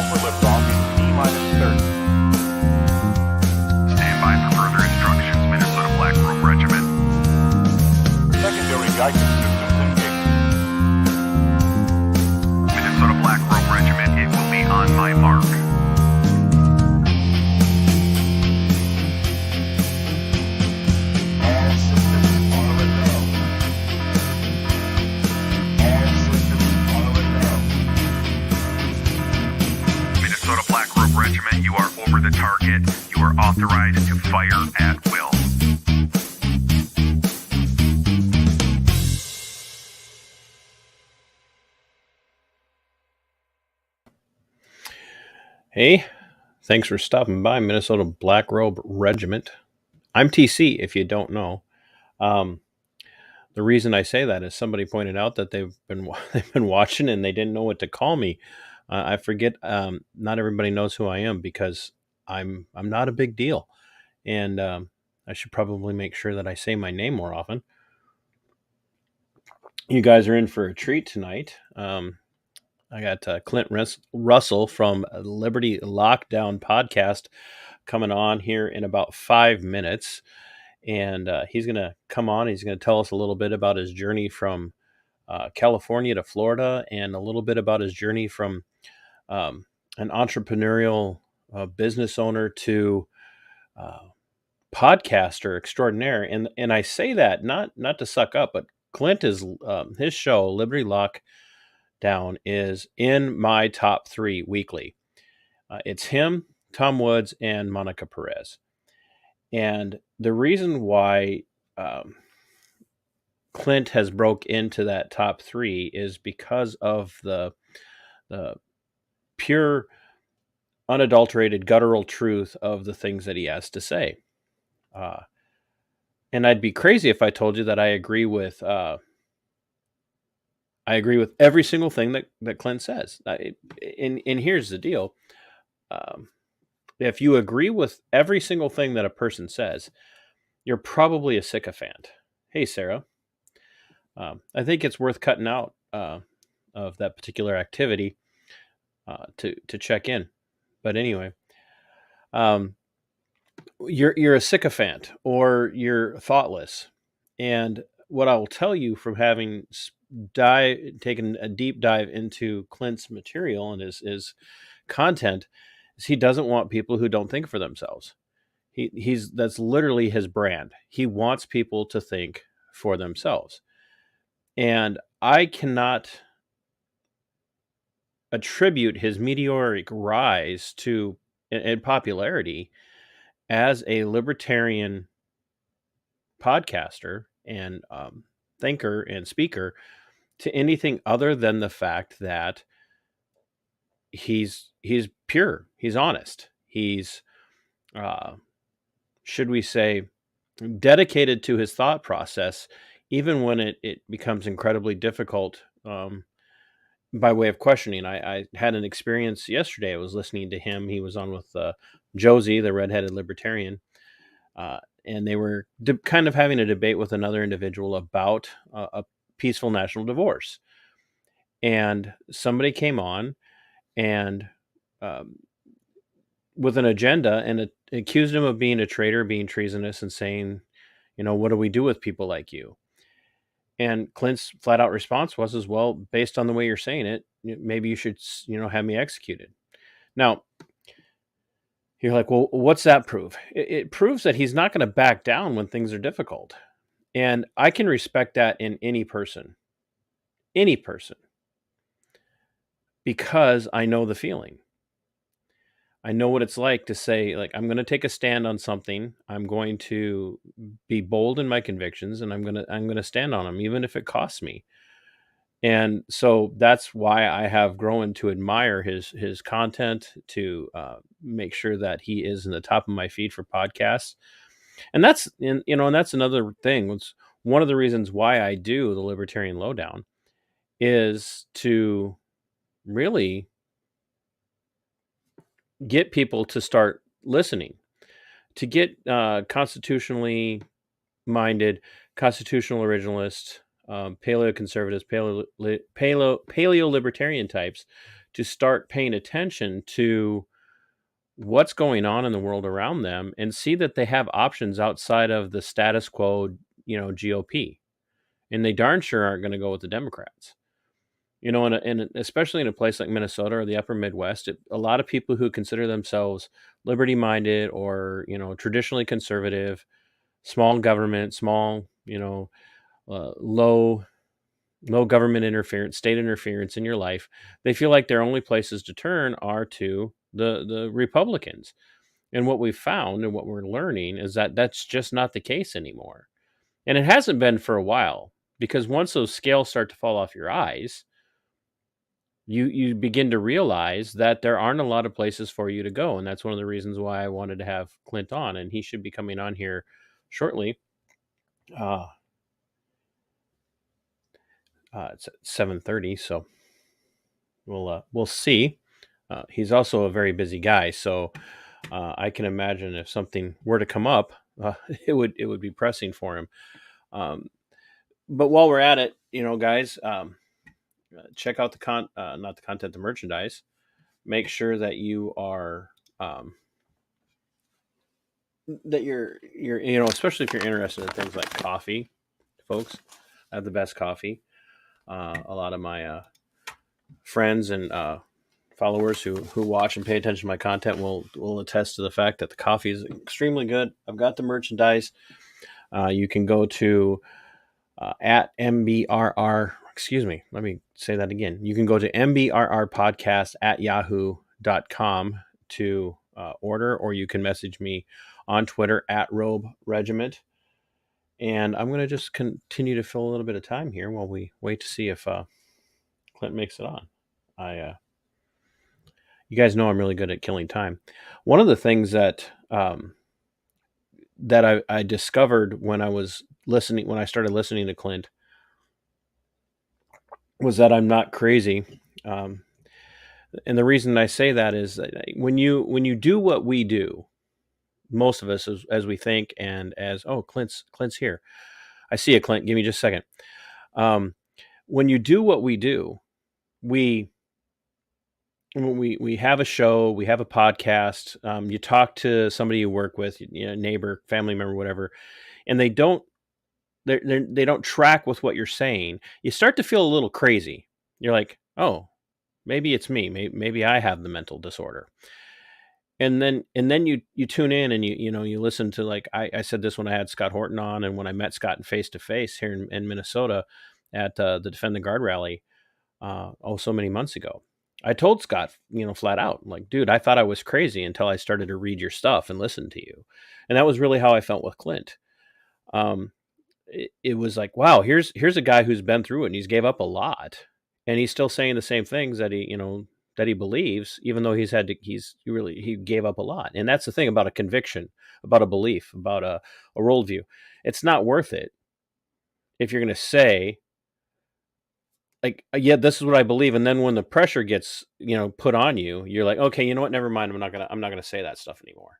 for liftoff in T-minus 30. Stand by for further instructions, Minnesota Black Robe Regiment. Secondary guidance systems engaged. Minnesota Black Robe Regiment, it will be on my mark. All systems are a go. All systems are a go. Minnesota Black Robe Regiment, you are over the target. You are authorized to fire at will. Hey, thanks for stopping by, Minnesota Black Robe Regiment. I'm TC, if you don't know. The reason I say that is somebody pointed out that they've been watching and they didn't know what to call me. I forget. Not everybody knows who I am because I'm not a big deal, and I should probably make sure that I say my name more often. You guys are in for a treat tonight. I got Clint Russell from Liberty Lockdown podcast coming on here in about 5 minutes. And he's going to come on. He's going to tell us a little bit about his journey from California to Florida and a little bit about his journey from an entrepreneurial business owner to podcaster extraordinaire. And I say that not to suck up, but Clint is his show, Liberty Lockdown, is in my top 3 weekly. It's him, Tom Woods, and Monica Perez. And the reason why Clint has broke into that top 3 is because of the pure, unadulterated, guttural truth of the things that he has to say. And I'd be crazy if I told you that I agree with every single thing that Clint says. And here's the deal. If you agree with every single thing that a person says, you're probably a sycophant. Hey, Sarah. I think it's worth cutting out of that particular activity to check in. But anyway, you're a sycophant or you're thoughtless. And what I will tell you from having taken a deep dive into Clint's material and his content is he doesn't want people who don't think for themselves. That's literally his brand. He wants people to think for themselves. And I cannot attribute his meteoric rise to in popularity as a libertarian podcaster and thinker and speaker to anything other than the fact that he's pure, he's honest, he's should we say dedicated to his thought process, even when it becomes incredibly difficult by way of questioning. I had an experience yesterday. I was listening to him. He was on with Josie, the redheaded libertarian, and they were kind of having a debate with another individual about a peaceful national divorce. And somebody came on and with an agenda and accused him of being a traitor, being treasonous, and saying, what do we do with people like you? And Clint's flat out response was, well, based on the way you're saying it, maybe you should, have me executed. Now, you're like, well, what's that prove? It proves that he's not going to back down when things are difficult. And I can respect that in any person, because I know the feeling. I know what it's like to say, like, I'm going to take a stand on something. I'm going to be bold in my convictions, and I'm going to stand on them, even if it costs me. And so that's why I have grown to admire his content, to make sure that he is in the top of my feed for podcasts. And that's another thing. It's one of the reasons why I do the Libertarian Lowdown is to really get people to start listening, to get constitutionally minded, constitutional originalists, paleo-conservatives, paleo-libertarian types to start paying attention to what's going on in the world around them and see that they have options outside of the status quo, GOP. And they darn sure aren't going to go with the Democrats. And especially in a place like Minnesota or the upper Midwest, a lot of people who consider themselves liberty-minded or, traditionally conservative, small government, small, low government interference, state interference in your life, they feel like their only places to turn are to the Republicans. And what we've found and what we're learning is that that's just not the case anymore. And it hasn't been for a while, because once those scales start to fall off your eyes, you begin to realize that there aren't a lot of places for you to go. And that's one of the reasons why I wanted to have Clint on, and he should be coming on here shortly. It's at 7:30, so we'll see. He's also a very busy guy, so I can imagine if something were to come up, it would be pressing for him. But while we're at it, guys, check out not the content, the merchandise. Make sure that you are that you're especially if you're interested in things like coffee, folks. I have the best coffee. A lot of my friends and followers who watch and pay attention to my content will attest to the fact that the coffee is extremely good. I've got the merchandise. You can go to at MBRR. Excuse me. Let me say that again. You can go to mbrrpodcast@yahoo.com to order, or you can message me on Twitter at Robe Regiment. And I'm going to just continue to fill a little bit of time here while we wait to see if Clint makes it on. You guys know I'm really good at killing time. One of the things that I discovered when I started listening to Clint, was that I'm not crazy. And the reason I say that is that when you do what we do, most of us as we think, and as, oh, Clint's here. I see you, Clint. Give me just a second. When you do what we do, we have a show, we have a podcast. You talk to somebody you work with, neighbor, family member, whatever, and they don't track with what you're saying. You start to feel a little crazy. You're like, oh, maybe it's me. Maybe I have the mental disorder. And then you tune in and you listen to, like I said this when I had Scott Horton on, and when I met Scott face to face here in Minnesota at the Defend the Guard rally so many months ago. I told Scott, flat out, like, dude, I thought I was crazy until I started to read your stuff and listen to you. And that was really how I felt with Clint. It was like, wow, here's a guy who's been through it, and he's gave up a lot, and he's still saying the same things that he believes, even though he gave up a lot. And that's the thing about a conviction, about a belief, about a worldview. It's not worth it if you're going to say, like, yeah, this is what I believe, and then when the pressure gets put on you, you're like, okay, you know what, never mind, I'm not gonna say that stuff anymore.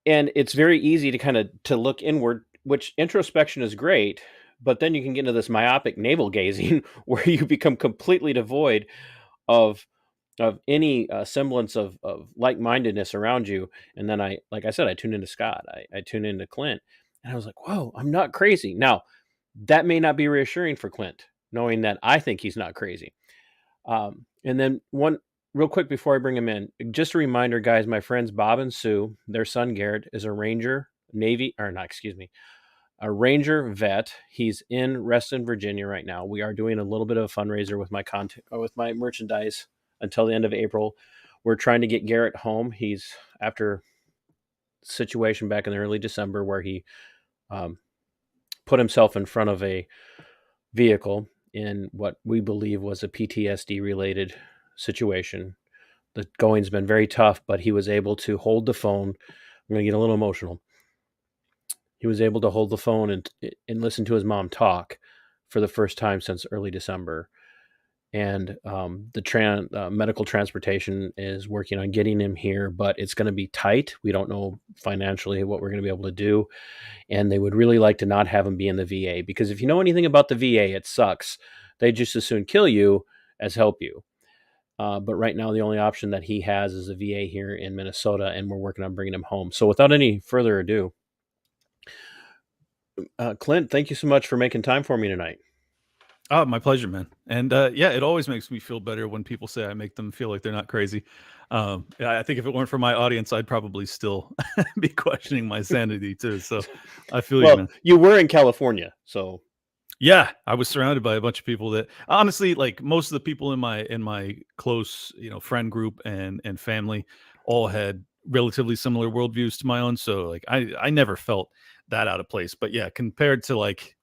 And it's very easy to look inward, which introspection is great, but then you can get into this myopic navel gazing where you become completely devoid of any semblance of like-mindedness around you. And then like I said, I tuned into Scott, I tuned into Clint, and I was like, whoa, I'm not crazy. Now, that may not be reassuring for Clint, knowing that I think he's not crazy. And then one real quick before I bring him in, just a reminder, guys, my friends Bob and Sue, their son Garrett is a Ranger a Ranger vet. He's in Reston, Virginia right now. We are doing a little bit of a fundraiser with my with my merchandise until the end of April. We're trying to get Garrett home. He's after situation back in the early December where he put himself in front of a vehicle in what we believe was a PTSD related situation. The going's been very tough, but he was able to hold the phone. I'm going to get a little emotional. He was able to hold the phone and listen to his mom talk for the first time since early December. And the medical transportation is working on getting him here, but it's going to be tight. We don't know financially what we're going to be able to do. And they would really like to not have him be in the VA, because if you know anything about the VA, it sucks. They just as soon kill you as help you. But right now, the only option that he has is a VA here in Minnesota, and we're working on bringing him home. So without any further ado, Clint, thank you so much for making time for me tonight. Oh, my pleasure, man. And yeah, it always makes me feel better when people say I make them feel like they're not crazy. I think if it weren't for my audience, I'd probably still be questioning my sanity too. So I feel you, Well, man. you were in California, so Yeah, I was surrounded by a bunch of people that honestly, like most of the people in my close, friend group and family all had relatively similar worldviews to my own. So like I never felt that out of place. But yeah, compared to like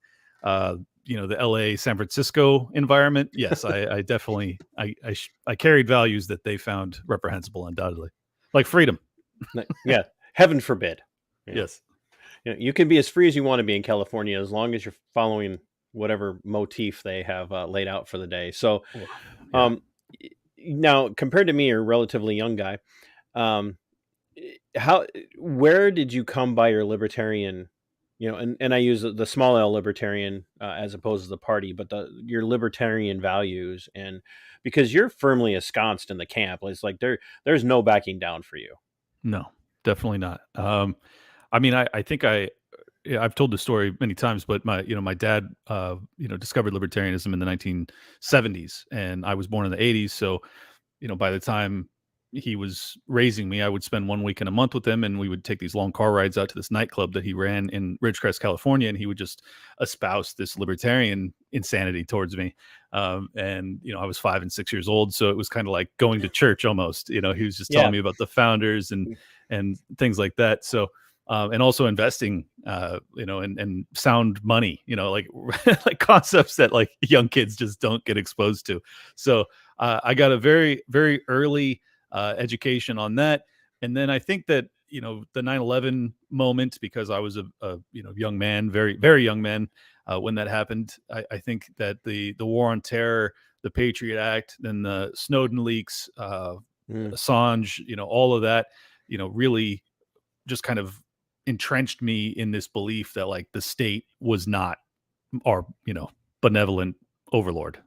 uh the LA San Francisco environment, yes, I definitely I carried values that they found reprehensible, undoubtedly. Like freedom. yeah, heaven forbid. Yeah. Yes. You can be as free as you want to be in California as long as you're following whatever motif they have laid out for the day. So, Yeah. um, now compared to me, a relatively young guy, um, where did you come by your libertarian? And I use the small L libertarian as opposed to the party, but your libertarian values, and because you're firmly ensconced in the camp, it's like there's no backing down for you. No, definitely not. I mean, I think yeah, I've told the story many times, but my dad, discovered libertarianism in the 1970s, and I was born in the 80s. So, by the time he was raising me, I would spend 1 week in a month with him, and we would take these long car rides out to this nightclub that he ran in Ridgecrest, California, and he would just espouse this libertarian insanity towards me. And I was 5 and 6 years old, so it was kind of like going to church almost. He was just telling me about the founders and things like that. So and also investing, and sound money, like like concepts that like young kids just don't get exposed to. So I got a very, very early education on that. And then I think that, the 9/11 moment, because I was a young man, very, very young man when that happened. I think that the war on terror, the Patriot Act, then the Snowden leaks, Assange, all of that, really just kind of entrenched me in this belief that like the state was not our benevolent overlord.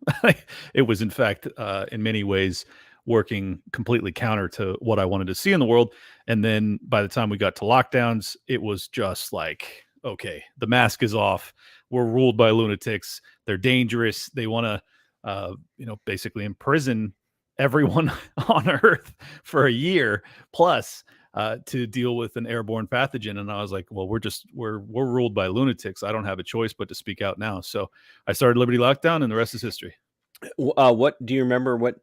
It was in fact in many ways working completely counter to what I wanted to see in the world. And then by the time we got to lockdowns, it was just like, okay, the mask is off, we're ruled by lunatics, they're dangerous, they want to basically imprison everyone on earth for a year plus to deal with an airborne pathogen. And I was like, well, we're ruled by lunatics. I don't have a choice but to speak out now. So I started Liberty Lockdown, and the rest is history. What do you remember? What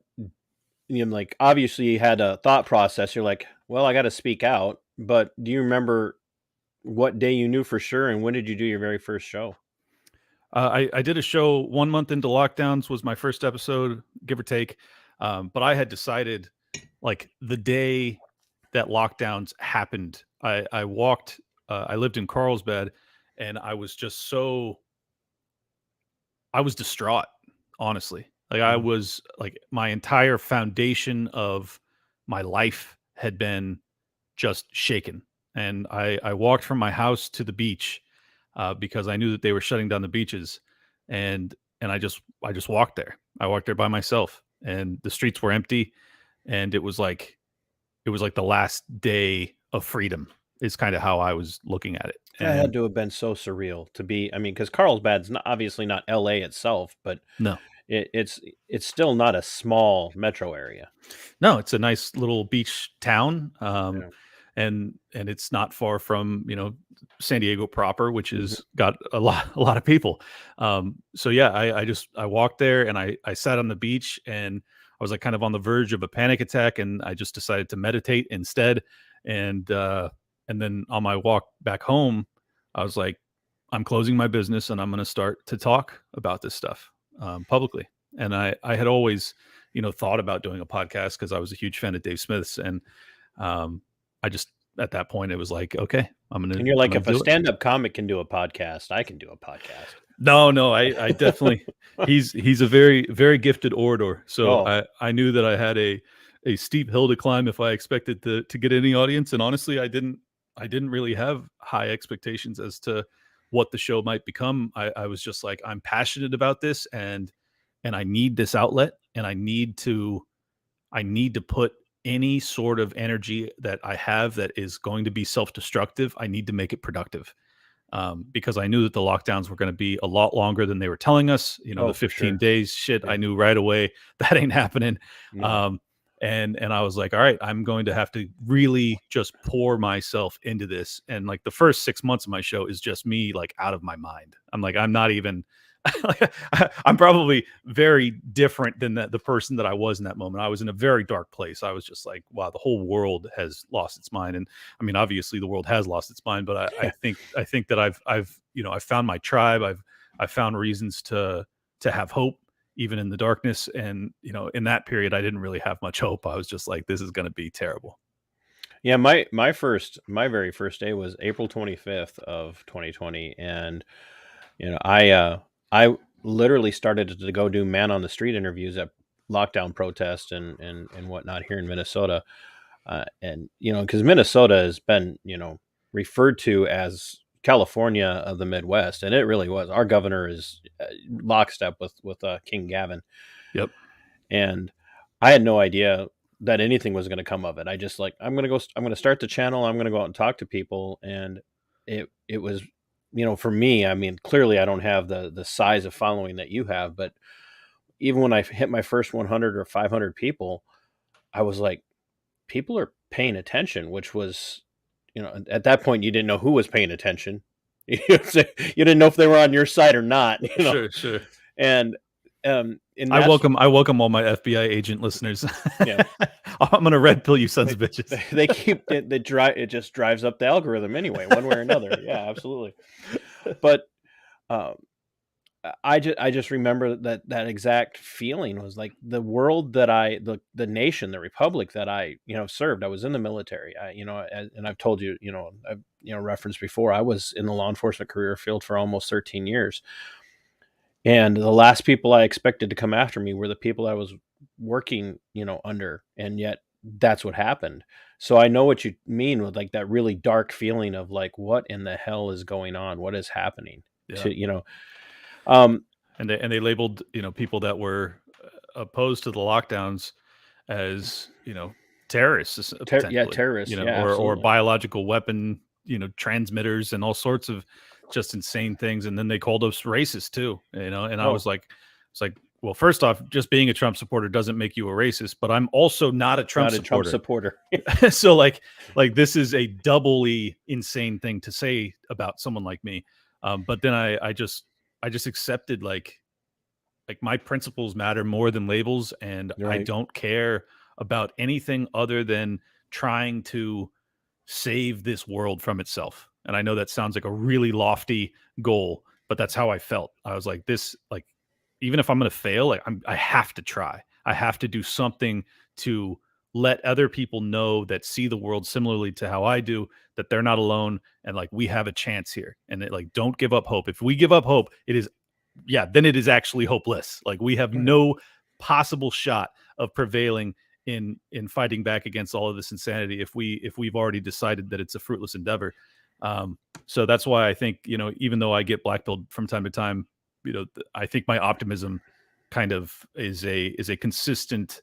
like? Obviously, you had a thought process. You're like, well, I got to speak out. But do you remember what day you knew for sure, and when did you do your very first show? I did a show 1 month into lockdowns, was my first episode, give or take. But I had decided, like the day that lockdowns happened, I walked. I lived in Carlsbad, and I was just I was distraught, honestly. Like I was like my entire foundation of my life had been just shaken. And I walked from my house to the beach because I knew that they were shutting down the beaches, and I just walked there. I walked there by myself, and the streets were empty, and it was like the last day of freedom is kind of how I was looking at it. That had And to have been so surreal to be. I mean, because Carlsbad's obviously not L.A. itself, but no, it's still not a small metro area. no, it's a nice little beach town. Yeah. And it's not far from San Diego proper, which Mhm. has got a lot of people. So yeah, I walked there, and I sat on the beach, and I was like kind of on the verge of a panic attack, and I just decided to meditate instead. And then on my walk back home, I was like, I'm closing my business, and I'm going to start to talk about this stuff publicly. And I had always thought about doing a podcast because I was a huge fan of Dave Smith's, and um, I just at that point it was like, okay, And you're I'm like, gonna if a do it. stand-up comic can do a podcast, I can do a podcast. No, I definitely he's a very, very gifted orator. So Oh, I knew that I had a steep hill to climb if I expected to get any audience. And honestly, I didn't really have high expectations as to what the show might become. I was just like, I'm passionate about this, and and I need this outlet, and I need to put any sort of energy that I have that is going to be self-destructive. I need to make it productive. Because I knew that the lockdowns were going to be a lot longer than they were telling us. You know, Oh, the for 15 sure. days shit, I Yeah. knew right away that ain't happening. No. And I was like, all right, I'm going to have to really just pour myself into this. And like the first 6 months of my show is just me like out of my mind. I'm like, I'm not even. I'm probably very different than the person that I was in that moment. I was in a very dark place. I was just like, wow, the whole world has lost its mind. And I mean, obviously the world has lost its mind, but I think that I've found my tribe. I've found reasons to have hope even in the darkness. And, you know, in that period, I didn't really have much hope. I was just like, this is going to be terrible. Yeah, my very first day was April 25th of 2020, and you know, I literally started to go do man on the street interviews at lockdown protests and whatnot here in Minnesota, and you know, because Minnesota has been, you know, referred to as California of the Midwest, and it really was. Our governor is lockstep with King Gavin, Yep. and I had no idea that anything was going to come of it. I just like, I'm going to start the channel. I'm going to go out and talk to people. And it was, you know, for me, I mean, clearly I don't have the size of following that you have, but even when I hit my first 100 or 500 people, I was like, people are paying attention, which was, you know, at that point you didn't know who was paying attention. You didn't know if they were on your side or not, you know? Sure. And, I welcome all my FBI agent listeners. Yeah. I'm gonna red pill you sons of bitches. They keep it just drives up the algorithm anyway, one way or another. Yeah, absolutely. But I just remember that exact feeling was like the world that the nation, the republic that I, you know, served. I was in the military. You know, and I've told you, you know, I've, you know, referenced before, I was in the law enforcement career field for almost 13 years. And the last people I expected to come after me were the people I was working, you know, under, and yet that's what happened. So I know what you mean with like that really dark feeling of like, what in the hell is going on? What is happening? Yeah. To, you know, um, And they labeled, you know, people that were opposed to the lockdowns as, you know, terrorists, potentially, terrorists, you know, yeah, or absolutely. biological weapon, you know, transmitters and all sorts of just insane things. And then they called us racist too, you know. And I was like, it's like, well, first off, just being a Trump supporter doesn't make you a racist, but I'm also not a Trump supporter. So like this is a doubly insane thing to say about someone like me. But then I just accepted like my principles matter more than labels, and I Right. don't care about anything other than trying to save this world from itself. And I know that sounds like a really lofty goal, but that's how I felt. I was like, this, like, even if I'm going to fail, like I have to try. I have to do something to let other people know that see the world similarly to how I do, that they're not alone, and like we have a chance here. And like, don't give up hope. If we give up hope, then it is actually hopeless. Like we have no possible shot of prevailing in fighting back against all of this insanity if we've already decided that it's a fruitless endeavor. So that's why I think, you know, even though I get blackpilled from time to time, you know, I think my optimism kind of is a consistent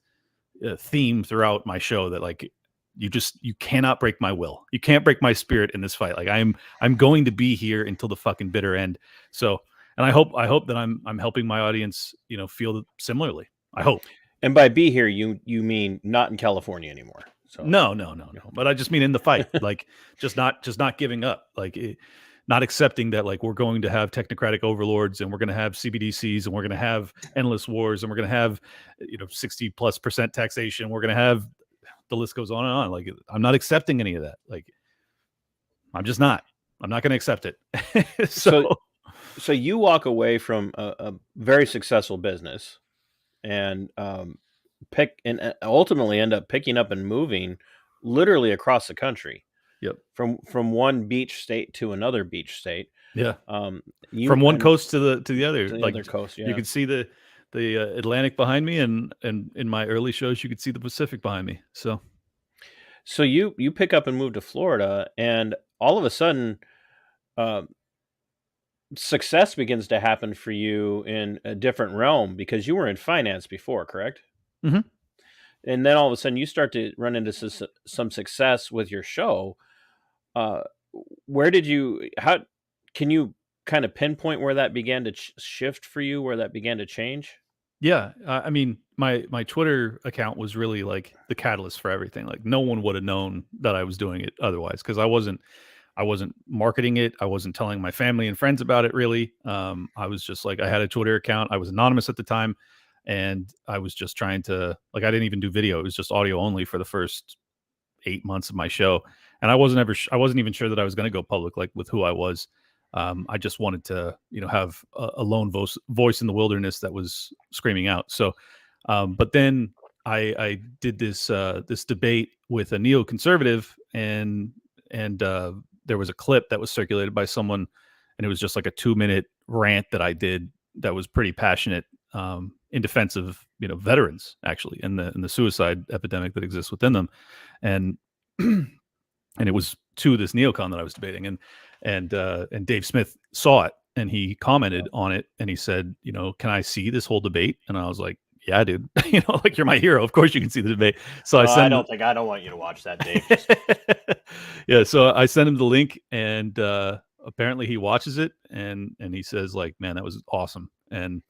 theme throughout my show, that like you cannot break my will. You can't break my spirit in this fight. Like I'm going to be here until the fucking bitter end. So, and I hope that I'm helping my audience, you know, feel similarly. I hope. And by be here, you mean not in California anymore. So No. But I just mean in the fight, like just not giving up, like not accepting that like we're going to have technocratic overlords, and we're going to have CBDCs, and we're going to have endless wars, and we're going to have, you know, 60+% taxation. We're going to have, the list goes on and on. Like I'm not accepting any of that. Like I'm not going to accept it. So you walk away from a very successful business, and ultimately end up picking up and moving literally across the country. Yep. From one beach state to another beach state. Yeah. From one coast to the other, to the like other coast. Yeah. You could see the Atlantic behind me, and in my early shows, you could see the Pacific behind me. So you pick up and move to Florida, and all of a sudden, success begins to happen for you in a different realm because you were in finance before, correct? Mhm. And then all of a sudden you start to run into some success with your show. Uh, where did you? How can you kind of pinpoint where that began to shift for you? Where that began to change? Yeah, I mean, my Twitter account was really like the catalyst for everything. Like no one would have known that I was doing it otherwise because I wasn't marketing it. I wasn't telling my family and friends about it really. I was just like I had a Twitter account. I was anonymous at the time, and I was just trying to like I didn't even do video. It was just audio only for the first 8 months of my show, and I wasn't even sure that I was going to go public like with who I was. I just wanted to have a lone voice in the wilderness that was screaming out. So, but then I did this debate with a neoconservative, and there was a clip that was circulated by someone, and it was just like a 2-minute rant that I did that was pretty passionate, in defense of veterans actually, and the suicide epidemic that exists within them, and and it was to this neocon that I was debating, and Dave Smith saw it and he commented on it and he said, can I see this whole debate? And I was like, yeah, dude, like you're my hero. Of course you can see the debate. So I I sent don't want you to watch that, Dave. yeah, so I sent him the link, and apparently he watches it, and he says like, man, that was awesome, and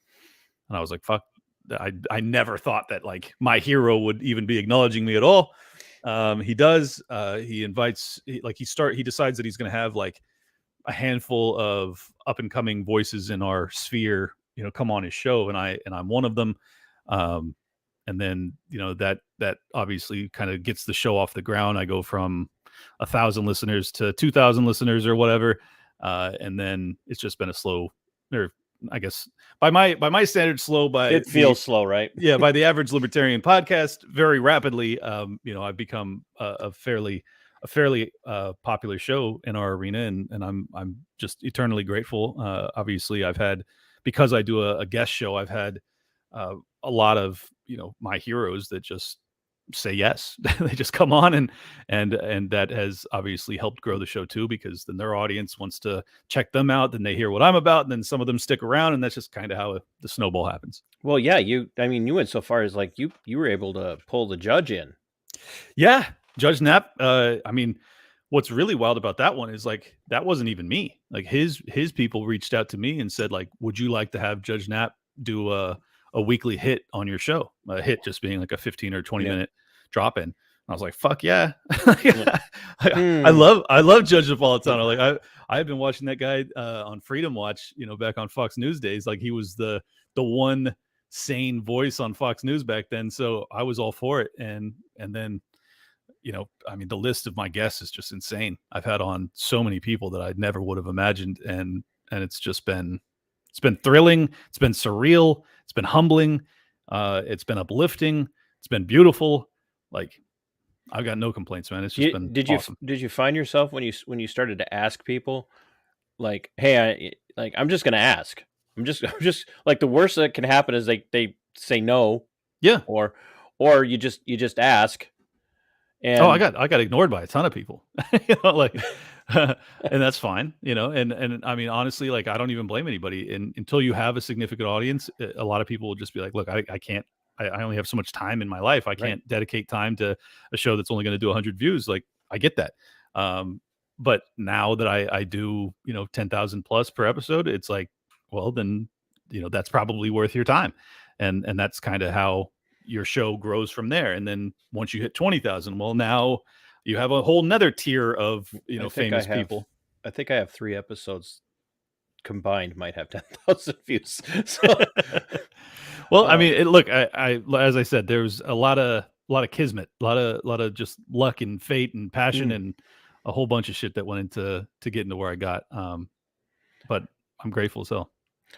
I was like, fuck, I never thought that like my hero would even be acknowledging me at all. He does. He invites, he decides that he's going to have like a handful of up and coming voices in our sphere, come on his show, and I'm one of them. Um, and then that obviously kind of gets the show off the ground. I go from 1,000 listeners to 2,000 listeners or whatever, and then it's just been a slow, or I guess by my standards, slow. By It feels slow, right? yeah, by the average libertarian podcast, very rapidly. I've become a fairly popular show in our arena, and I'm just eternally grateful. Obviously, I've had, because I do a guest show, I've had a lot of my heroes that just say yes. They just come on, and that has obviously helped grow the show too, because then their audience wants to check them out, then they hear what I'm about, and then some of them stick around, and that's just kind of how the snowball happens. Well, yeah, you went so far as like you were able to pull the judge in. Yeah, Judge Knapp. I mean, what's really wild about that one is like that wasn't even me. Like his people reached out to me and said like, would you like to have Judge Knapp do a weekly hit on your show? A hit just being like a 15 or 20 minute drop in. I was like, fuck yeah. I love Judge Napolitano. Like I've been watching that guy on Freedom Watch, back on Fox News days. Like he was the one sane voice on Fox News back then. So I was all for it. And then, I mean, the list of my guests is just insane. I've had on so many people that I never would have imagined. And it's been thrilling. It's been surreal. It's been humbling. It's been uplifting. It's been beautiful. Like, I've got no complaints, man. It's just been awesome. Did you find yourself when you started to ask people like, hey, I'm just going to ask. I'm just like, the worst that can happen is they say no. Yeah. Or you just ask. And I got ignored by a ton of people, like, and that's fine, and I mean, honestly, like, I don't even blame anybody. And until you have a significant audience, a lot of people will just be like, look, I can't, I only have so much time in my life. I can't dedicate time to a show that's only going to do 100 views. Like, I get that. But now that I do, 10,000 plus per episode, it's like, well, then, that's probably worth your time. And that's kind of how your show grows from there. And then once you hit 20,000, well, now you have a whole nother tier of, famous people. I think I have 3 episodes combined might have 10,000 views. So, well, I mean, look, I as I said, there's a lot of kismet, a lot of just luck and fate and passion and a whole bunch of shit that went into getting to where I got. But I'm grateful as hell.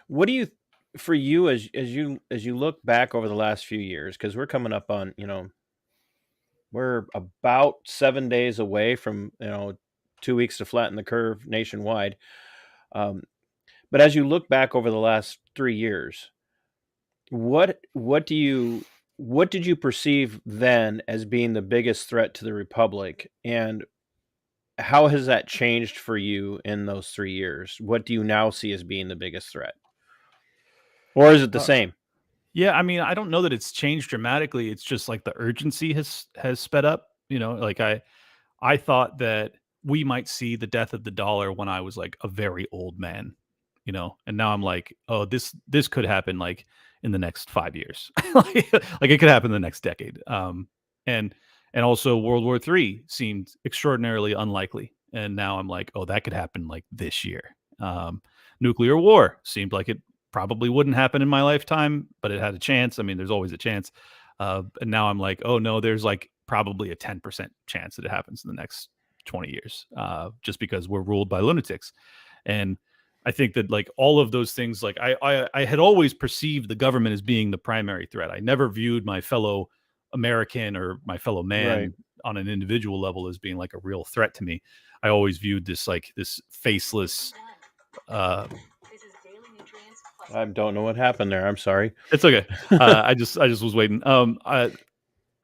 What do you, for you, as you look back over the last few years, because we're coming up on, we're about 7 days away from 2 weeks to flatten the curve nationwide. But as you look back over the last 3 years, what did you perceive then as being the biggest threat to the republic, and how has that changed for you in those 3 years? What do you now see as being the biggest threat? Or is it the same? Yeah, I mean, I don't know that it's changed dramatically. It's just like the urgency has sped up. Like I thought that we might see the death of the dollar when I was like a very old man, and now I'm like, oh, this could happen like in the next 5 years, like it could happen in the next decade. And and also World War III seemed extraordinarily unlikely, and now I'm like, oh, that could happen like this year. Nuclear war seemed like it probably wouldn't happen in my lifetime, but it had a chance. I mean, there's always a chance. And now I'm like, oh no, there's like probably a 10% chance that it happens in the next 20 years, just because we're ruled by lunatics. And I think that like all of those things, like I had always perceived the government as being the primary threat. I never viewed my fellow American or my fellow man Right. on an individual level as being like a real threat to me. I always viewed this faceless. I don't know what happened there. I'm sorry. It's okay. I just was waiting. I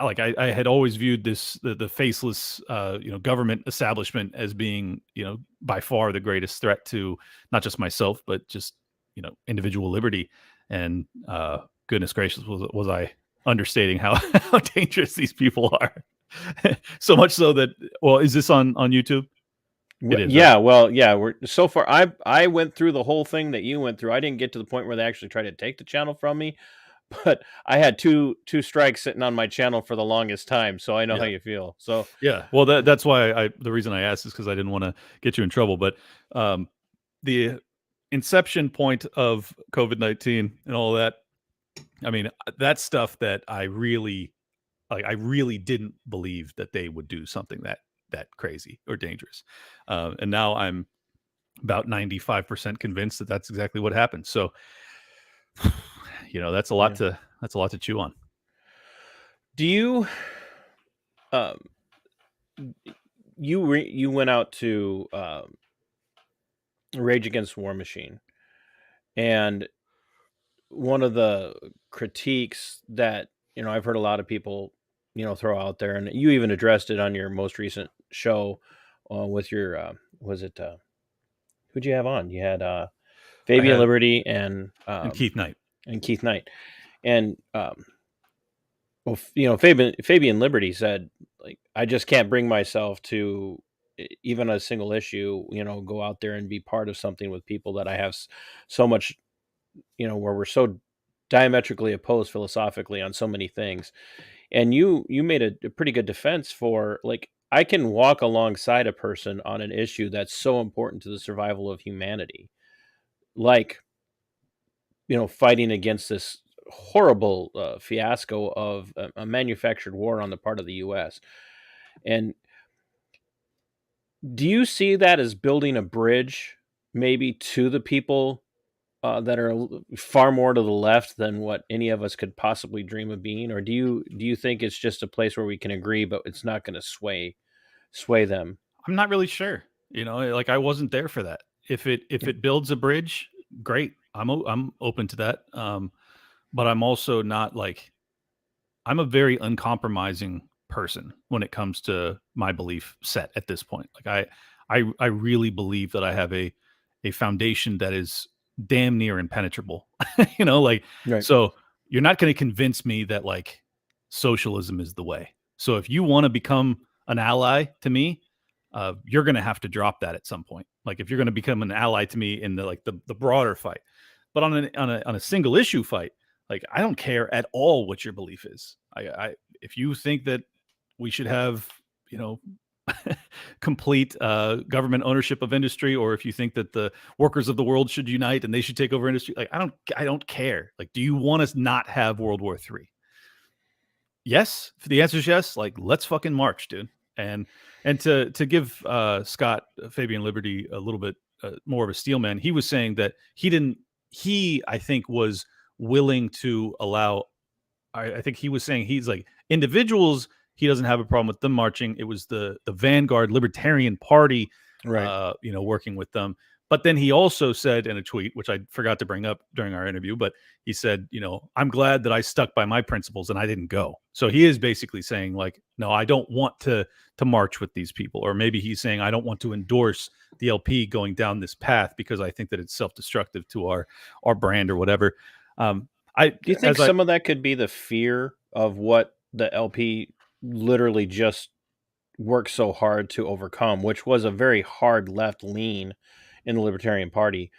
had always viewed the faceless government establishment as being by far the greatest threat to not just myself but just individual liberty. And goodness gracious, was I understating how how dangerous these people are? So much so that, well, is this on YouTube? It is, Yeah, right? well, yeah, we're so far I went through the whole thing that you went through. I didn't get to the point where they actually tried to take the channel from me, but I had two strikes sitting on my channel for the longest time, so I know how Yeah. you feel. So, Yeah. Well, that's why the reason I asked is because I didn't want to get you in trouble. But the inception point of COVID-19 and all that, I mean, that's stuff that I really didn't believe that they would do something that crazy or dangerous. And now I'm about 95% convinced that that's exactly what happened. So, that's a lot yeah. to chew on. Do you um you went out to Rage Against War Machine, and one of the critiques that I've heard a lot of people throw out there, and you even addressed it on your most recent show with your was it who'd you have on? You had I Fabian had Liberty and Keith Knight. and Keith Knight, and well, Fabian Liberty said, like, I just can't bring myself to even a single issue, go out there and be part of something with people that I have so much, where we're so diametrically opposed philosophically on so many things. And you made a pretty good defense for, like, I can walk alongside a person on an issue that's so important to the survival of humanity, like, fighting against this horrible fiasco of a manufactured war on the part of the U.S. And do you see that as building a bridge, maybe to the people that are far more to the left than what any of us could possibly dream of being, or do you think it's just a place where we can agree, but it's not going to sway them? I'm not really sure. Like I wasn't there for that. If it builds a bridge, great. I'm open to that. But I'm also not like, I'm a very uncompromising person when it comes to my belief set at this point. Like I really believe that I have a foundation that is damn near impenetrable. Like, Right. so you're not going to convince me that like socialism is the way. So if you want to become an ally to me, you're going to have to drop that at some point. Like if you're going to become an ally to me in the broader fight, but on a single issue fight, like I don't care at all what your belief is. If you think that we should have, you know, complete government ownership of industry, or if you think that the workers of the world should unite and they should take over industry, like I don't care. Like, do you want us not have World War III? Yes. If the answer is yes, like let's fucking march, dude. And to give Scott Fabian Liberty a little bit more of a steel man, he was saying that he I think was willing to allow. I think he was saying he's like individuals. He doesn't have a problem with them marching. It was the Vanguard Libertarian Party, Right. working with them. But then he also said in a tweet, which I forgot to bring up during our interview, but he said, I'm glad that I stuck by my principles and I didn't go. So he is basically saying like, no, I don't want to march with these people. Or maybe he's saying, I don't want to endorse the LP going down this path because I think that it's self-destructive to our brand or whatever. Do you think some of that could be the fear of what the LP literally just worked so hard to overcome, which was a very hard left lean in the Libertarian Party,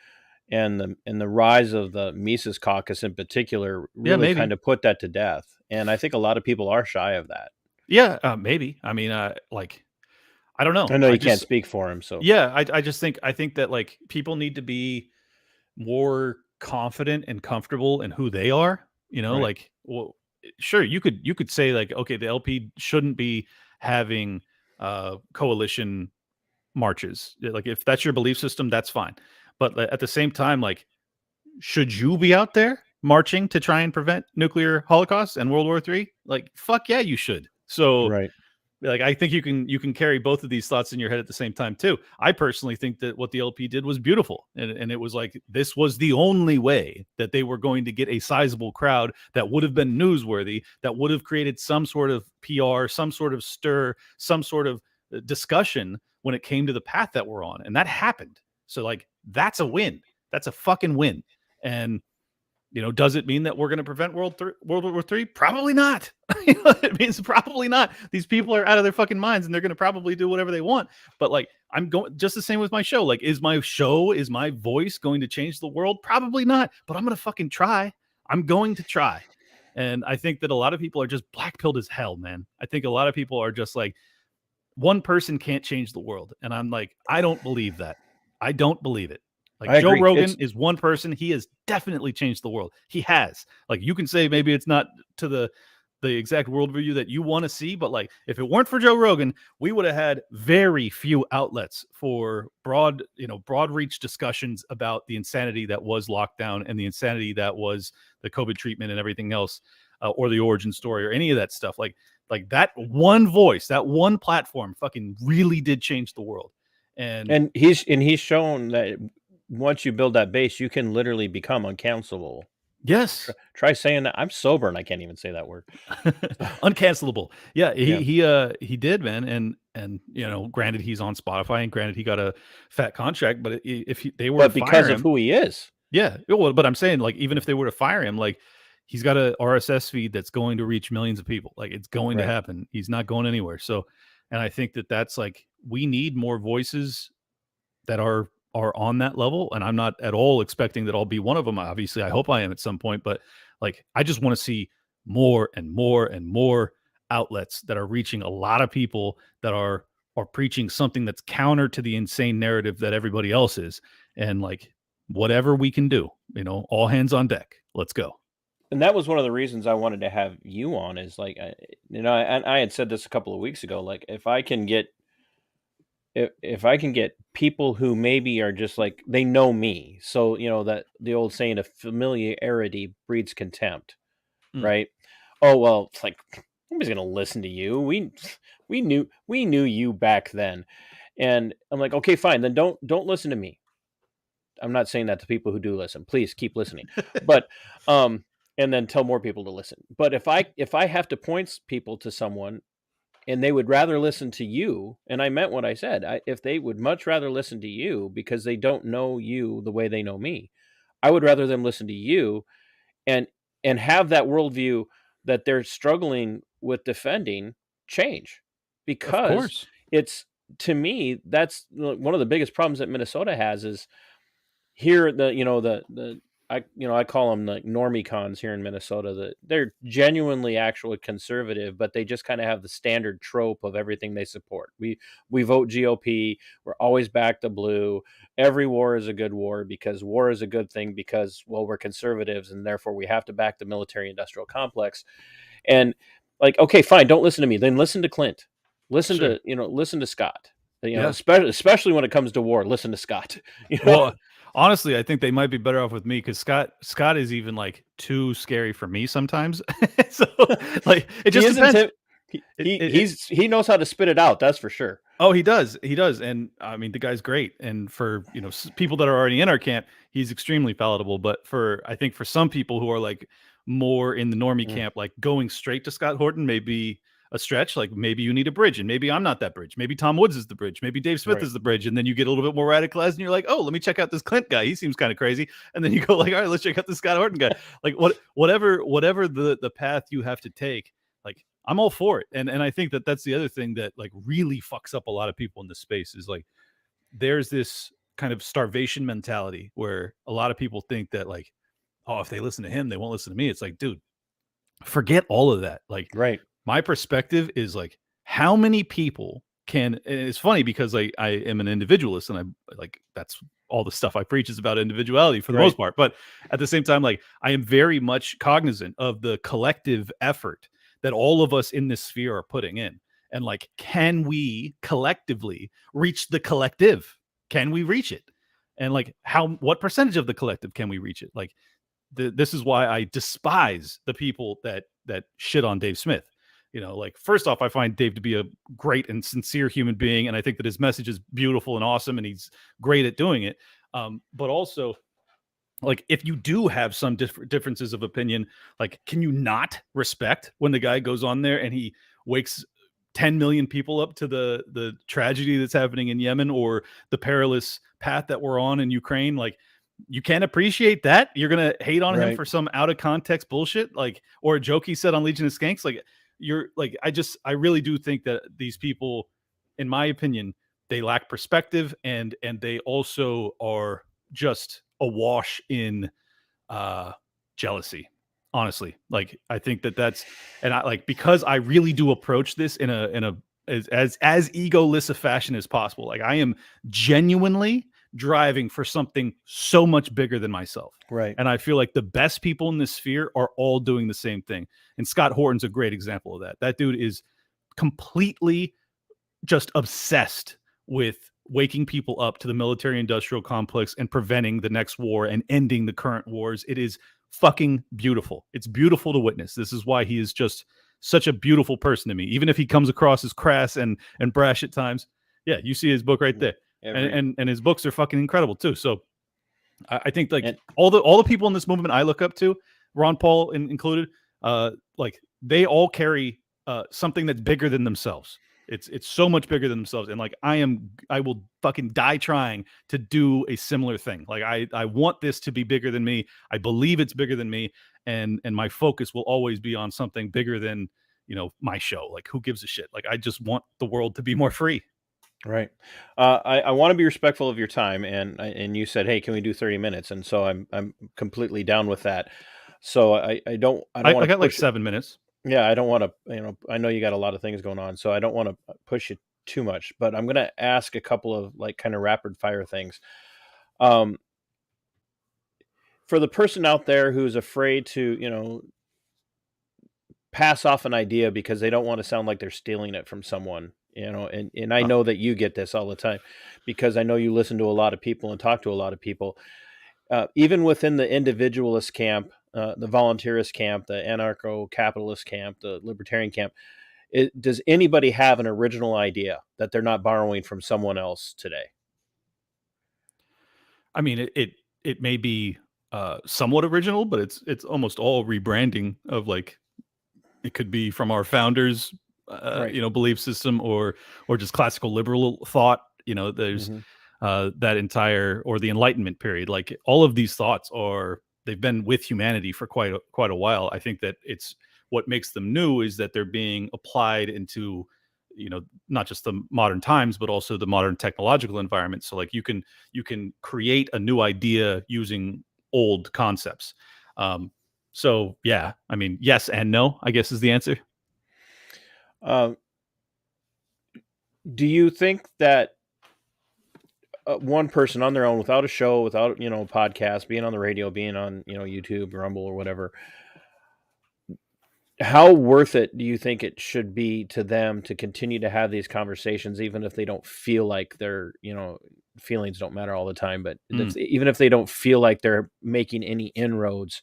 and the rise of the Mises Caucus in particular really kind of put that to death. And I think a lot of people are shy of that. Yeah, maybe. I mean, I don't know. I know you can't speak for him, so yeah, I think that like people need to be more confident and comfortable in who they are. Right. Like, well, sure, you could say like, okay, the LP shouldn't be having coalition marches. Like, if that's your belief system, that's fine. But at the same time, like, should you be out there marching to try and prevent nuclear holocaust and World War III? Like, fuck yeah, you should. So, right. Like, I think you can carry both of these thoughts in your head at the same time too. I personally think that what the LP did was beautiful, and it was like this was the only way that they were going to get a sizable crowd that would have been newsworthy, that would have created some sort of PR, some sort of stir, some sort of discussion when it came to the path that we're on, and that happened. So like that's a win. That's a fucking win. And does it mean that we're going to prevent World War III? Probably not. It means probably not. These people are out of their fucking minds and they're going to probably do whatever they want. But like, I'm going just the same with my show. Like, is my voice going to change the world? Probably not. But I'm going to fucking try. I'm going to try. And I think that a lot of people are just black-pilled as hell, man. I think a lot of people are just like, one person can't change the world. And I'm like, I don't believe that. I don't believe it. Like, Joe Rogan is one person. He has definitely changed the world. He has. Like, you can say maybe it's not to the exact worldview that you want to see, but like, if it weren't for Joe Rogan, we would have had very few outlets for broad reach discussions about the insanity that was lockdown and the insanity that was the COVID treatment and everything else, or the origin story or any of that stuff. Like that one voice, that one platform fucking really did change the world. And he's shown that once you build that base, you can literally become uncancelable. Yes. Try saying that. I'm sober and I can't even say that word. Uncancelable. Yeah, he did, man. And granted he's on Spotify, and granted he got a fat contract, but they were because of who he is. Yeah. Well, but I'm saying, like, even if they were to fire him, like, he's got a RSS feed that's going to reach millions of people. Like, it's going to happen. He's not going anywhere. So, and I think that that's like, we need more voices that are on that level. And I'm not at all expecting that I'll be one of them. Obviously, I hope I am at some point, but like, I just want to see more and more and more outlets that are reaching a lot of people that are preaching something that's counter to the insane narrative that everybody else is. And like, whatever we can do, all hands on deck. Let's go. And that was one of the reasons I wanted to have you on, is like, I had said this a couple of weeks ago, like, if I can get people who maybe are just like, they know me. So, that the old saying of familiarity breeds contempt, right? Oh, well, it's like, nobody's going to listen to you. We knew you back then. And I'm like, okay, fine. Then don't listen to me. I'm not saying that to people who do listen. Please keep listening. But, and then tell more people to listen. But if I have to point people to someone and they would rather listen to you, and I meant what I said, if they would much rather listen to you because they don't know you the way they know me, I would rather them listen to you and have that worldview that they're struggling with defending change. Because it's, to me, that's one of the biggest problems that Minnesota has is here, I call them like normie cons here in Minnesota, that they're genuinely actually conservative, but they just kind of have the standard trope of everything they support. We vote GOP. We're always back to blue. Every war is a good war because war is a good thing because, well, we're conservatives and therefore we have to back the military industrial complex. And like, okay, fine. Don't listen to me. Then listen to Clint. Listen to Scott. Especially when it comes to war, listen to Scott. Well, honestly, I think they might be better off with me because Scott is even like too scary for me sometimes. So like, it just depends. He knows how to spit it out. That's for sure. Oh, he does. He does. And I mean, the guy's great. And for, people that are already in our camp, he's extremely palatable. But I think for some people who are like more in the normie Mm. camp, like going straight to Scott Horton may be a stretch. Like maybe you need a bridge, and maybe I'm not that bridge. Maybe Tom Woods is the bridge. Maybe Dave Smith Right. is the bridge. And then you get a little bit more radicalized and you're like, oh, let me check out this Clint guy. He seems kind of crazy. And then you go like, all right, let's check out this Scott Horton guy. Like whatever the path you have to take, like I'm all for it. And I think that that's the other thing that like really fucks up a lot of people in this space is like there's this kind of starvation mentality where a lot of people think that like, oh, if they listen to him, they won't listen to me. It's like, dude, forget all of that. Like Right. my perspective is like how many people can, and it's funny because like I am an individualist and I'm like that's all the stuff I preach is about individuality for the Right. most part. But at the same time, like I am very much cognizant of the collective effort that all of us in this sphere are putting in. And like, can we collectively reach the collective? Can we reach it? And like, what percentage of the collective can we reach it? Like, this is why I despise the people that shit on Dave Smith. Like first off, I find Dave to be a great and sincere human being, and I think that his message is beautiful and awesome, and he's great at doing it. But also, like if you do have some differences of opinion, like can you not respect when the guy goes on there and he wakes 10 million people up to the tragedy that's happening in Yemen or the perilous path that we're on in Ukraine? Like you can't appreciate that. You're gonna hate on him Right. for some out of context bullshit, like or a joke he said on Legion of Skanks. Like you're like I really do think that these people, in my opinion, they lack perspective and they also are just awash in jealousy. Honestly, like I think that's, and I like because I really do approach this in a as egoless a fashion as possible. Like I am genuinely driving for something so much bigger than myself. Right. And I feel like the best people in this sphere are all doing the same thing. And Scott Horton's a great example of that. That dude is completely just obsessed with waking people up to the military industrial complex and preventing the next war and ending the current wars. It is fucking beautiful. It's beautiful to witness. This is why he is just such a beautiful person to me, even if he comes across as crass and brash at times. Yeah, you see his book right there. And his books are fucking incredible too. So I think like all the people in this movement I look up to, Ron Paul included, like they all carry something that's bigger than themselves. It's so much bigger than themselves. And like I will fucking die trying to do a similar thing. Like I want this to be bigger than me. I believe it's bigger than me. And my focus will always be on something bigger than, my show. Like who gives a shit? Like I just want the world to be more free. Right. I want to be respectful of your time, and you said, "Hey, can we do 30 minutes?" And so I'm completely down with that. So I don't I want to got like push 7 minutes. Yeah, I don't want to. I know you got a lot of things going on, so I don't want to push you too much. But I'm going to ask a couple of like kind of rapid fire things. For the person out there who's afraid to, pass off an idea because they don't want to sound like they're stealing it from someone, and I know that you get this all the time because I know you listen to a lot of people and talk to a lot of people, even within the individualist camp, the volunteerist camp, the anarcho-capitalist camp, the libertarian camp. Does anybody have an original idea that they're not borrowing from someone else today? I mean, it may be somewhat original, but it's almost all rebranding of like it could be from our founders, Right. belief system or just classical liberal thought. There's that entire or the Enlightenment period. Like all of these thoughts they've been with humanity for quite a while. I think that it's what makes them new is that they're being applied into not just the modern times but also the modern technological environment. So like you can create a new idea using old concepts. So yeah, I mean, yes and no, I guess is the answer. Do you think that one person on their own, without a show, without podcast, being on the radio, being on YouTube, Rumble, or whatever, how worth it do you think it should be to them to continue to have these conversations, even if they don't feel like their feelings don't matter all the time, but even if they don't feel like they're making any inroads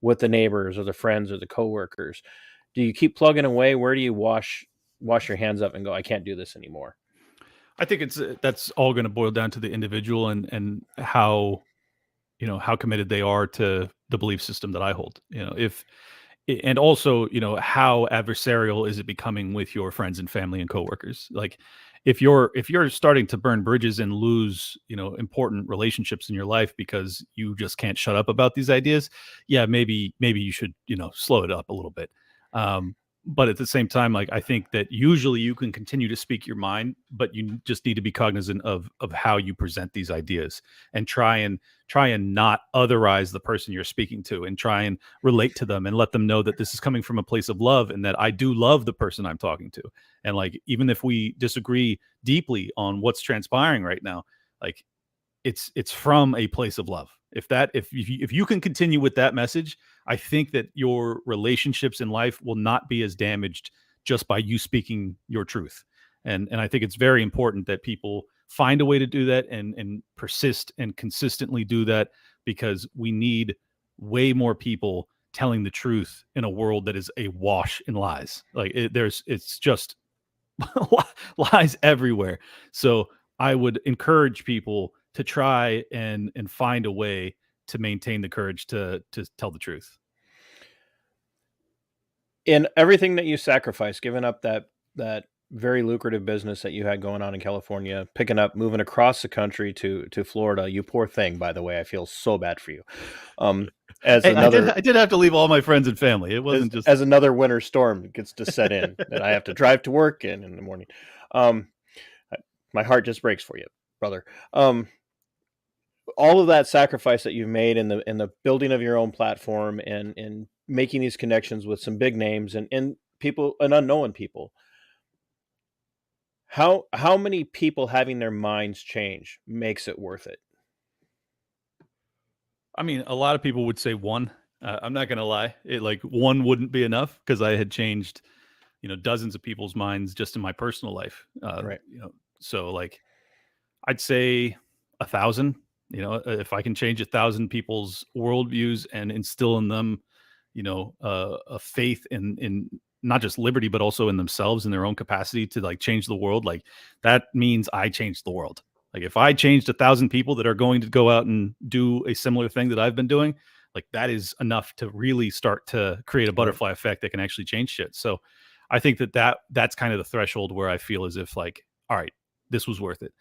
with the neighbors or the friends or the coworkers? Do you keep plugging away? Where do you wash your hands up and go, I can't do this anymore? I think it's that's all going to boil down to the individual and how, you know, how committed they are to the belief system that I hold. You know, and also, you know, how adversarial is it becoming with your friends and family and coworkers? Like, if you're starting to burn bridges and lose, you know, important relationships in your life because you just can't shut up about these ideas, yeah, maybe you should, you know, slow it up a little bit. Um, but at the same time, like, I think that usually you can continue to speak your mind, but you just need to be cognizant of how you present these ideas, and try and not otherize the person you're speaking to, and try and relate to them and let them know that this is coming from a place of love, and that I do love the person I'm talking to. And like, even if we disagree deeply on what's transpiring right now, like, it's from a place of love. If you can continue with that message, I think that your relationships in life will not be as damaged just by you speaking your truth. And I think it's very important that people find a way to do that, and persist and consistently do that, because we need way more people telling the truth in a world that is awash in lies. Like, it's just lies everywhere. So I would encourage people to try and find a way to maintain the courage to tell the truth. In everything that you sacrificed, giving up that very lucrative business that you had going on in California, moving across the country to Florida. You poor thing, by the way. I feel so bad for you. As Hey, another I did have to leave all my friends and family. It wasn't just as another winter storm gets to set in that I have to drive to work in the morning. My heart just breaks for you, brother. All of that sacrifice that you've made in the building of your own platform, and making these connections with some big names and people and unknown people. How many people having their minds change makes it worth it? I mean, a lot of people would say one. I'm not going to lie. Like, one wouldn't be enough, because I had changed, you know, dozens of people's minds just in my personal life. Right. You know, so like, I'd say 1,000. You know, if I can change 1,000 people's worldviews and instill in them, you know, a faith in not just liberty, but also in themselves and their own capacity to like change the world, like, that means I changed the world. Like, if I changed 1,000 people that are going to go out and do a similar thing that I've been doing, like, that is enough to really start to create a butterfly effect that can actually change shit. So I think that's kind of the threshold where I feel as if, like, all right, this was worth it.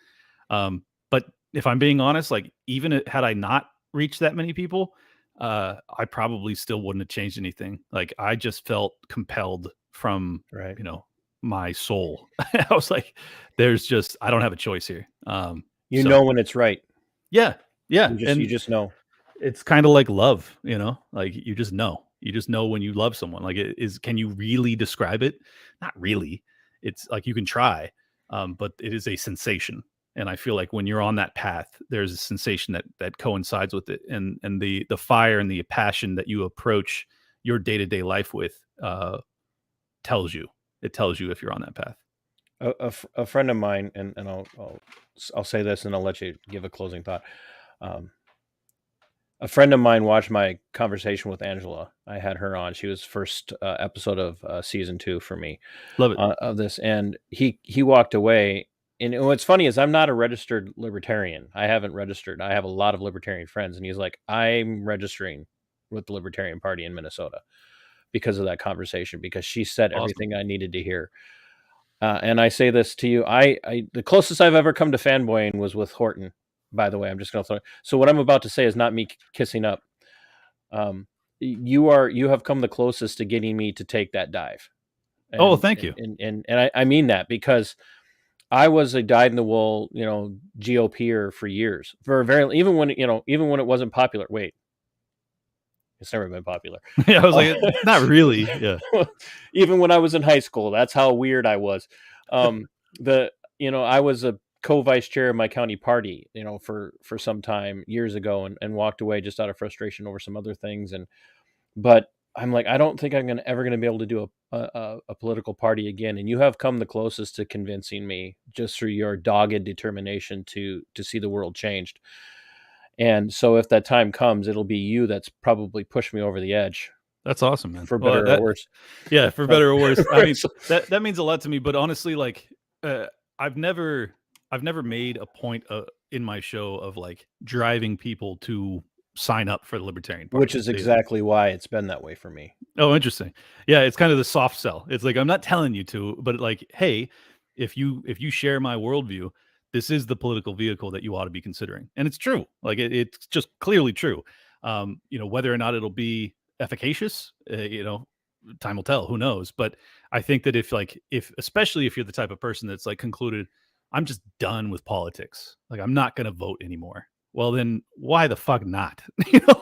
But if I'm being honest, like, even had I not reached that many people, I probably still wouldn't have changed anything. Like, I just felt compelled from, Right. you know, my soul. I was like, I don't have a choice here. You So, know when it's right. yeah, You and just know. it's kind of like love, you know, like, you just know when you love someone. Like, can you really describe it? Not really. It's like, you can try, but it is a sensation. And I feel like when you're on that path, there's a sensation that coincides with it, and the fire and the passion that you approach your day-to-day life with, tells you if you're on that path. A friend of mine, and I'll say this, and I'll let you give a closing thought. A friend of mine watched my conversation with Angela. I had her on. She was first episode of season 2 for me Love it. of this, and he walked away. And what's funny is I'm not a registered libertarian. I haven't registered. I have a lot of libertarian friends, and he's like, I'm registering with the Libertarian Party in Minnesota because of that conversation, because she said Awesome. everything I needed to hear. And I say this to you, I the closest I've ever come to fanboying was with Horton. By the way, I'm just going to throw. So what I'm about to say is not me kissing up. You have come the closest to getting me to take that dive. Oh, thank you. And I mean that, because I was a dyed-in-the-wool, you know, GOPer for years, even when it wasn't popular. Wait, it's never been popular. Yeah, I was like, not really. Yeah. Even when I was in high school, that's how weird I was. I was a co-vice chair of my county party, you know, for some time years ago, and walked away just out of frustration over some other things. But I'm like, I don't think I'm ever going to be able to do a political party again. And you have come the closest to convincing me, just through your dogged determination to see the world changed. And so if that time comes, it'll be you that's probably pushed me over the edge. That's awesome, man. For better or worse. Yeah, for better or worse. I mean, that means a lot to me. But honestly, like, I've never made a point in my show of like driving people to sign up for the Libertarian Party. Which is exactly why it's been that way for me. Oh, interesting. Yeah, it's kind of the soft sell. It's like I'm not telling you to, but like, hey, if you share my worldview, this is the political vehicle that you ought to be considering, and it's true. Like it's just clearly true. Whether or not it'll be efficacious, time will tell. Who knows? But I think that especially if you're the type of person that's like concluded, I'm just done with politics. Like I'm not going to vote anymore. Well, then why the fuck not?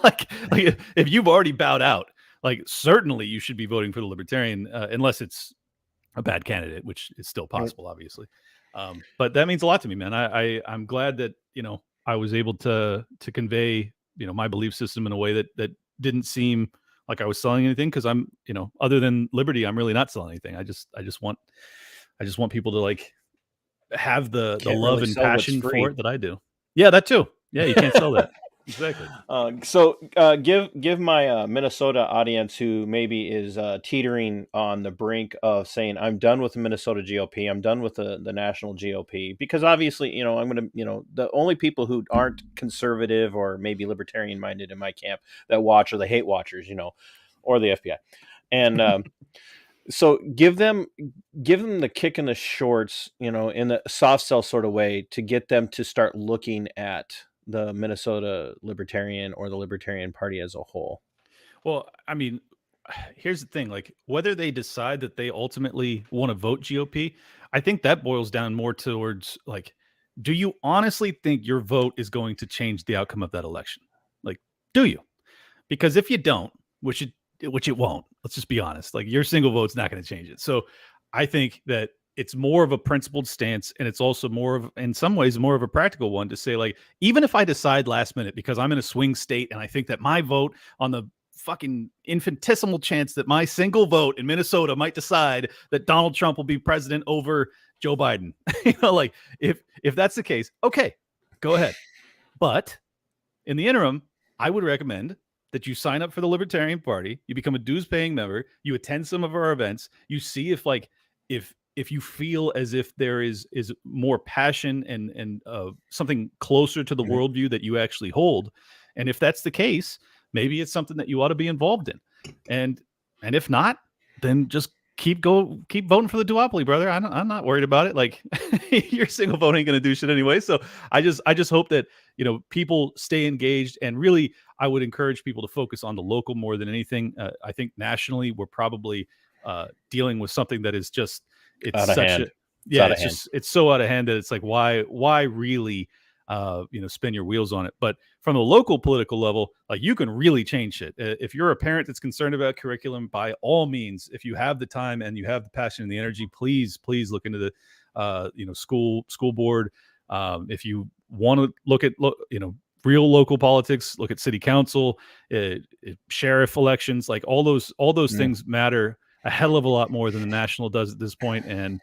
Like if you've already bowed out, like certainly you should be voting for the Libertarian, unless it's a bad candidate, which is still possible, obviously. But that means a lot to me, man. I'm glad that I was able to convey my belief system in a way that didn't seem like I was selling anything, because I'm other than liberty, I'm really not selling anything. I just want people to like have the love and passion for it that I do. Yeah, that too. Yeah, you can't sell that. Exactly. So give my Minnesota audience who maybe is teetering on the brink of saying, I'm done with the Minnesota GOP, I'm done with the national GOP, because obviously, I'm going to, the only people who aren't conservative or maybe libertarian minded in my camp that watch are the hate watchers, or the FBI. And so give them the kick in the shorts, in the soft sell sort of way, to get them to start looking at the Minnesota Libertarian or the Libertarian Party as a whole. Well, I mean, here's the thing, like whether they decide that they ultimately want to vote GOP, I think that boils down more towards like, do you honestly think your vote is going to change the outcome of that election? Like, do you? Because if you don't, which it won't, let's just be honest, like your single vote's not going to change it. So I think that it's more of a principled stance, and it's also more of, in some ways, more of a practical one to say, like, even if I decide last minute because I'm in a swing state and I think that my vote, on the fucking infinitesimal chance that my single vote in Minnesota might decide that Donald Trump will be president over Joe Biden, like if that's the case, okay, go ahead. But in the interim, I would recommend that you sign up for the Libertarian Party, you become a dues paying member, you attend some of our events, you see if you feel as if there is more passion and something closer to the worldview that you actually hold. And if that's the case, maybe it's something that you ought to be involved in. And if not, then just keep voting for the duopoly, brother. I'm not worried about it. Like your single vote ain't going to do shit anyway. So I just hope that, people stay engaged, and really I would encourage people to focus on the local more than anything. I think nationally we're probably dealing with something that is just, it's out of such hand. a, yeah, it's so out of hand that it's like, why really, spin your wheels on it. But from the local political level, like you can really change it. If you're a parent that's concerned about curriculum, by all means, if you have the time and you have the passion and the energy, please look into the, school board. If you want to look at, real local politics, look at city council, sheriff elections, like all those things matter a hell of a lot more than the national does at this point. And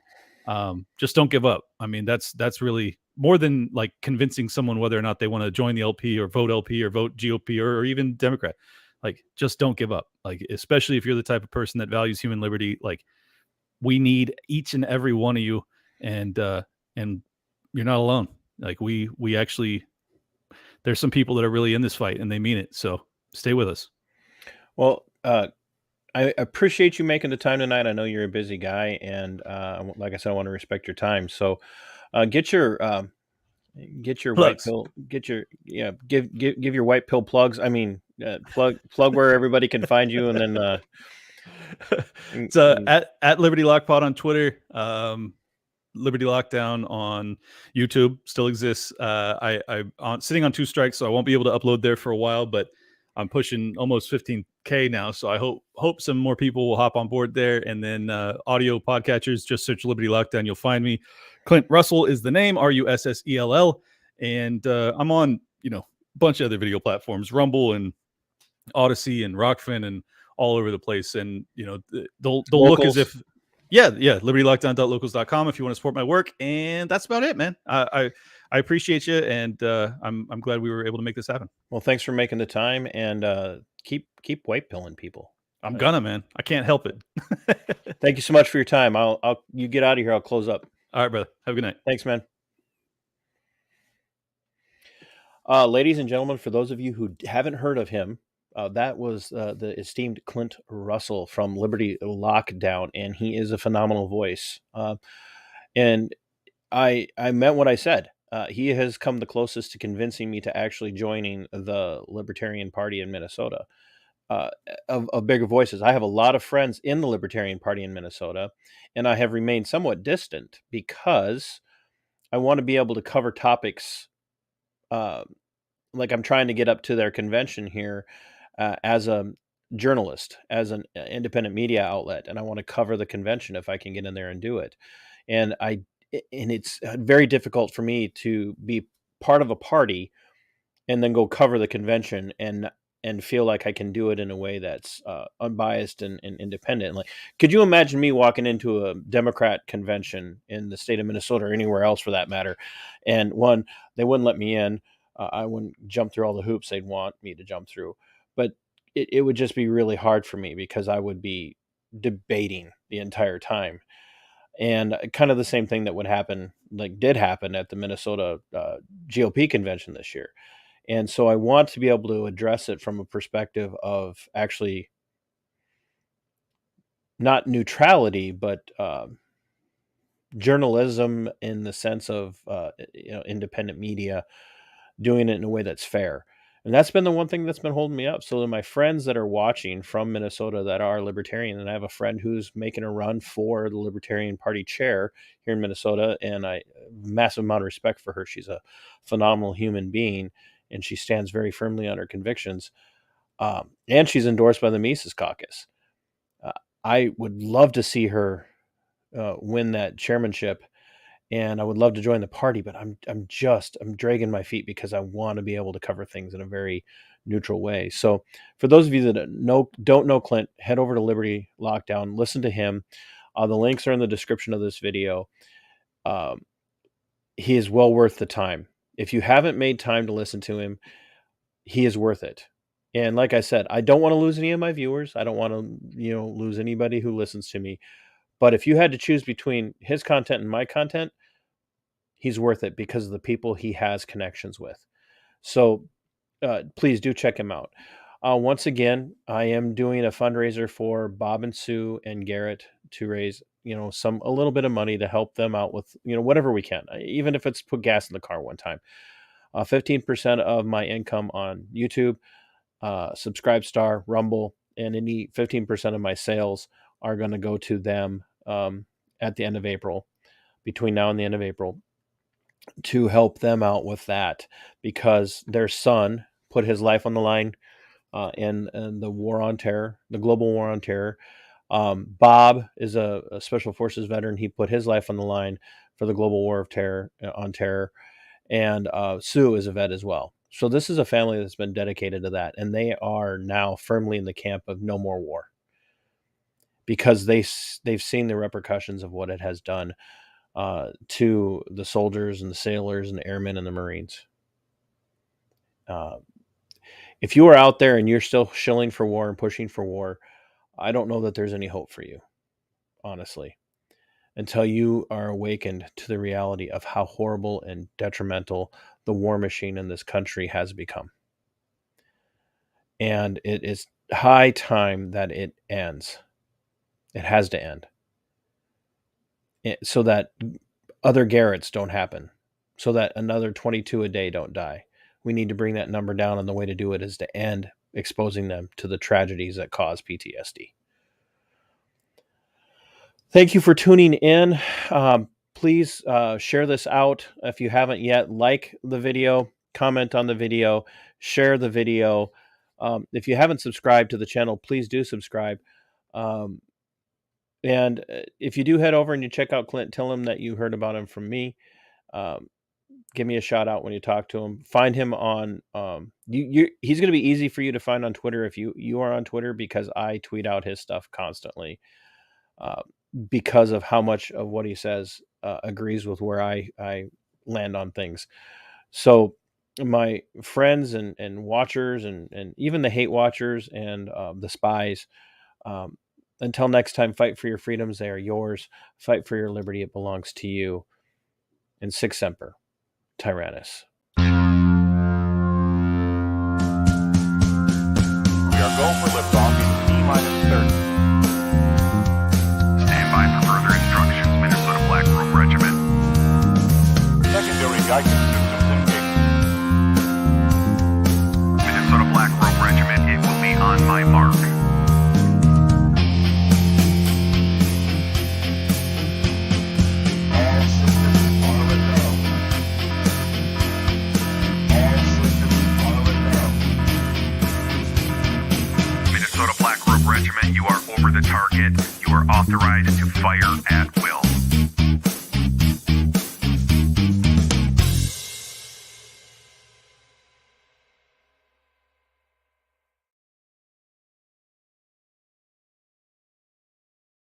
just don't give up. I mean, that's really more than like convincing someone whether or not they want to join the LP or vote GOP or even Democrat. Like, just don't give up. Like, especially if you're the type of person that values human liberty, like we need each and every one of you. And you're not alone. Like we actually, there's some people that are really in this fight and they mean it. So stay with us. Well, I appreciate you making the time tonight. I know you're a busy guy, and like I said, I want to respect your time. So, get your Plugs. white pill. Give your white pill plugs. I mean, plug where everybody can find you, and then it's at Liberty Lock Pod on Twitter. Liberty Lockdown on YouTube still exists. I'm sitting on 2 strikes, so I won't be able to upload there for a while, but I'm pushing almost 15K now, so I hope some more people will hop on board there. And then audio podcatchers, just search Liberty Lockdown, you'll find me. Clint Russell is the name, Russell, and I'm on a bunch of other video platforms, Rumble and Odyssey and Rockfin and all over the place. And they'll look as if libertylockdown.locals.com if you want to support my work. And that's about it, man. I appreciate you, and I'm glad we were able to make this happen. Well, thanks for making the time, and keep white pilling people. I'm gonna, man. I can't help it. Thank you so much for your time. You get out of here. I'll close up. All right, brother. Have a good night. Thanks, man. Ladies and gentlemen, for those of you who haven't heard of him, that was the esteemed Clint Russell from Liberty Lockdown, and he is a phenomenal voice. And I meant what I said. He has come the closest to convincing me to actually joining the Libertarian Party in Minnesota. Uh, of bigger voices. I have a lot of friends in the Libertarian Party in Minnesota, and I have remained somewhat distant because I want to be able to cover topics. Uh, like I'm trying to get up to their convention here as a journalist, as an independent media outlet, and I want to cover the convention if I can get in there and do it. And it's very difficult for me to be part of a party and then go cover the convention and feel like I can do it in a way that's unbiased and independent. Like, could you imagine me walking into a Democrat convention in the state of Minnesota or anywhere else for that matter, and one, they wouldn't let me in. I wouldn't jump through all the hoops they'd want me to jump through, but it would just be really hard for me because I would be debating the entire time. And kind of the same thing that would happen, like did happen at the Minnesota GOP convention this year. And so I want to be able to address it from a perspective of actually not neutrality, but journalism in the sense of independent media, doing it in a way that's fair. And that's been the one thing that's been holding me up. So my friends that are watching from Minnesota that are libertarian, and I have a friend who's making a run for the Libertarian Party chair here in Minnesota, and I massive amount of respect for her. She's a phenomenal human being, and she stands very firmly on her convictions. And she's endorsed by the Mises Caucus. I would love to see her win that chairmanship, and I would love to join the party, but I'm dragging my feet because I want to be able to cover things in a very neutral way. So for those of you that don't know Clint, head over to Liberty Lockdown, listen to him. The links are in the description of this video. He is well worth the time. If you haven't made time to listen to him, he is worth it. And like I said, I don't want to lose any of my viewers. I don't want to, lose anybody who listens to me. But if you had to choose between his content and my content, he's worth it because of the people he has connections with. So please do check him out. Once again, I am doing a fundraiser for Bob and Sue and Garrett to raise, a little bit of money to help them out with, whatever we can, even if it's put gas in the car one time. 15% of my income on YouTube, Subscribestar, Rumble, and any 15% of my sales are going to go to them at the end of April, between now and the end of April, to help them out with that, because their son put his life on the line in the war on terror, the global war on terror. Bob is a special forces veteran. He put his life on the line for the global war of terror on terror. And Sue is a vet as well. So this is a family that's been dedicated to that. And they are now firmly in the camp of no more war, because they've seen the repercussions of what it has done to the soldiers and the sailors and the airmen and the Marines. If you are out there and you're still shilling for war and pushing for war, I don't know that there's any hope for you, honestly, until you are awakened to the reality of how horrible and detrimental the war machine in this country has become. And it is high time that it ends. It has to end, so that other Garretts don't happen, so that another 22 a day don't die. We need to bring that number down, and the way to do it is to end exposing them to the tragedies that cause PTSD. Thank you for tuning in. Please share this out if you haven't yet. Like the video, comment on the video, share the video. If you haven't subscribed to the channel, please do subscribe. And if you do head over and you check out Clint, tell him that you heard about him from me. Give me a shout out when you talk to him. Find him on he's going to be easy for you to find on Twitter if you are on Twitter, because I tweet out his stuff constantly, because of how much of what he says agrees with where I land on things. So my friends and watchers and even the hate watchers and the spies, until next time, fight for your freedoms. They are yours. Fight for your liberty. It belongs to you. And Sic Semper Tyrannis. are go for liftoff in T-minus 30. Stand by for further instructions, Minnesota Black Robe Regiment. Secondary guidance systems engaged. Minnesota Black Robe Regiment, it will be on my mark. All systems are a go. All systems are a go. Minnesota Black Robe Regiment, you are over the target. You are authorized to fire at will.